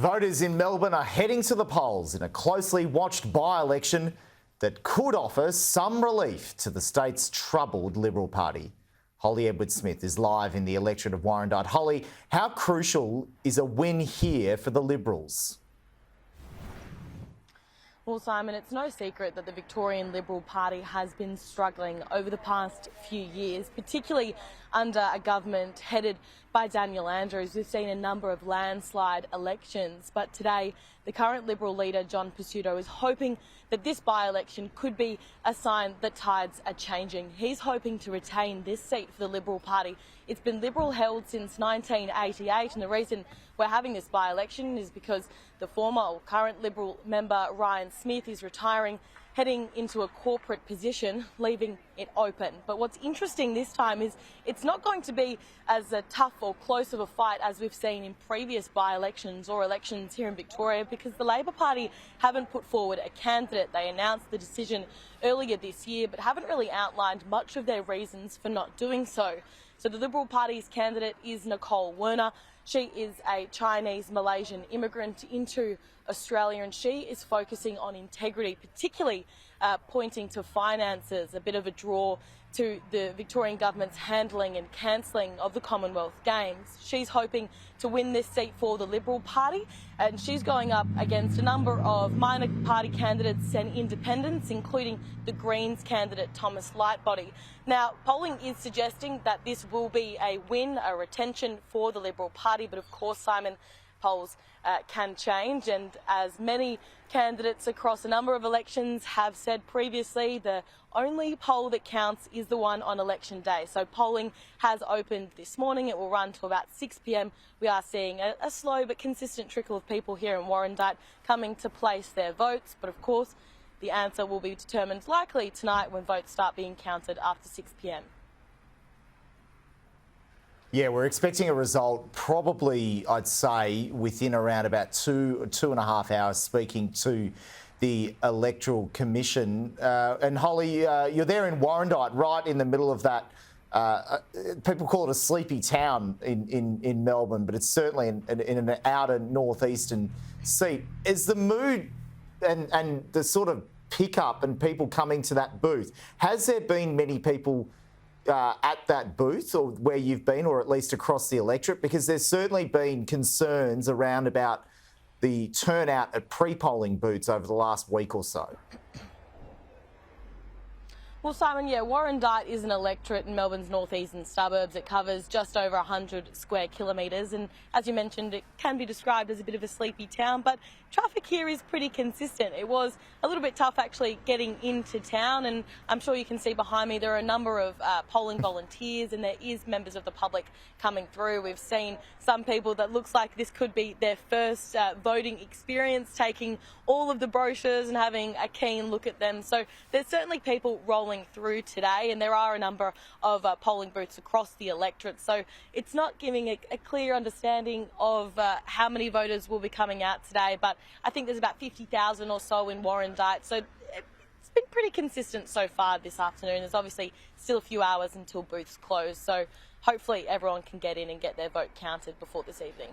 Voters in Melbourne are heading to the polls in a closely watched by-election that could offer some relief to the state's troubled Liberal Party. Holly Edwards-Smith is live in the electorate of Warrandyte. Holly, how crucial is a win here for the Liberals? Well, Simon, it's no secret that the Victorian Liberal Party has been struggling over the past few years, particularly under a government headed by Daniel Andrews. We've seen a number of landslide elections, but today the current Liberal leader, John Pesutto, is hoping that this by-election could be a sign that tides are changing. He's hoping to retain this seat for the Liberal Party. It's been Liberal held since 1988, and the reason we're having this by-election is because the former or current Liberal member Ryan Smith is retiring, heading into a corporate position, leaving it open. But what's interesting this time is it's not going to be as a tough or close of a fight as we've seen in previous by-elections or elections here in Victoria, because the Labor Party haven't put forward a candidate. They announced the decision earlier this year, but haven't really outlined much of their reasons for not doing so. So the Liberal Party's candidate is Nicole Werner. She is a Chinese-Malaysian immigrant into Australia, and she is focusing on integrity, particularly pointing to finances, a bit of a draw to the Victorian government's handling and cancelling of the Commonwealth Games. She's hoping to win this seat for the Liberal Party, and she's going up against a number of minor party candidates and independents, including the Greens candidate Thomas Lightbody. Now, polling is suggesting that this will be a win, a retention for the Liberal Party, but of course, Simon, polls can change, and as many candidates across a number of elections have said previously, the only poll that counts is the one on election day. So polling has opened this morning. It will run to about 6 p.m. We are seeing a slow but consistent trickle of people here in Warrandyte coming to place their votes, but of course the answer will be determined likely tonight when votes start being counted after 6 p.m. Yeah, we're expecting a result probably, I'd say, within around about two and a half hours, speaking to the Electoral Commission. And Holly, you're there in Warrandyte, right in the middle of that. People call it a sleepy town in Melbourne, but it's certainly in an outer northeastern seat. Is the mood and the sort of pickup and people coming to that booth, has there been many people at that booth or where you've been, or at least across the electorate? Because there's certainly been concerns around about the turnout at pre-polling booths over the last week or so. Well, Simon, yeah, Warrandyte is an electorate in Melbourne's northeastern suburbs. It covers just over 100 square kilometres, and as you mentioned, it can be described as a bit of a sleepy town, but traffic here is pretty consistent. It was a little bit tough actually getting into town, and I'm sure you can see behind me there are a number of polling volunteers, and there is members of the public coming through. We've seen some people that looks like this could be their first voting experience, taking all of the brochures and having a keen look at them. So there's certainly people rolling through today, and there are a number of polling booths across the electorate, so it's not giving a clear understanding of how many voters will be coming out today, but I think there's about 50,000 or so in Warrandyte, so it's been pretty consistent so far this afternoon. There's obviously still a few hours until booths close, so hopefully everyone can get in and get their vote counted before this evening.